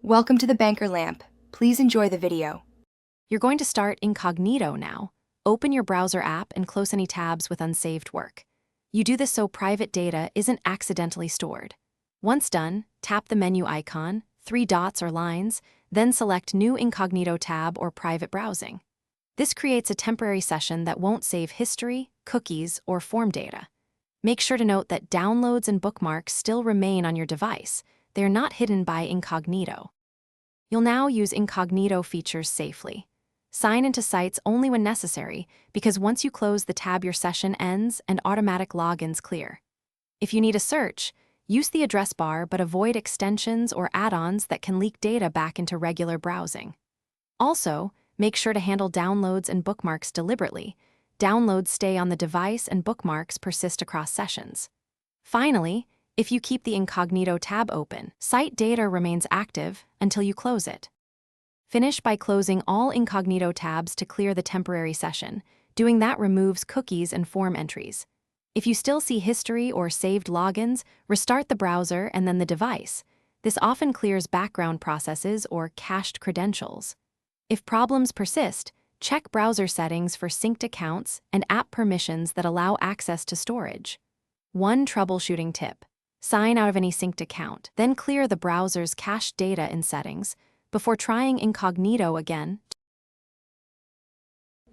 Welcome to the Banker Lamp. Please enjoy the video. You're going to start Incognito now. Open your browser app and close any tabs with unsaved work. You do this so private data isn't accidentally stored. Once done, tap the menu icon, 3 dots or lines, then select New Incognito tab or Private Browsing. This creates a temporary session that won't save history, cookies, or form data. Make sure to note that downloads and bookmarks still remain on your device. They are not hidden by Incognito. You'll now use Incognito features safely. Sign into sites only when necessary, because once you close the tab, your session ends and automatic logins clear. If you need a search, use the address bar but avoid extensions or add-ons that can leak data back into regular browsing. Also, make sure to handle downloads and bookmarks deliberately. Downloads stay on the device and bookmarks persist across sessions. Finally, if you keep the Incognito tab open, site data remains active until you close it. Finish by closing all Incognito tabs to clear the temporary session. Doing that removes cookies and form entries. If you still see history or saved logins, restart the browser and then the device. This often clears background processes or cached credentials. If problems persist, check browser settings for synced accounts and app permissions that allow access to storage. One troubleshooting tip: sign out of any synced account, then clear the browser's cached data in settings before trying Incognito again.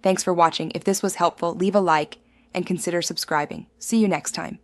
Thanks for watching. If this was helpful, leave a like and consider subscribing. See you next time.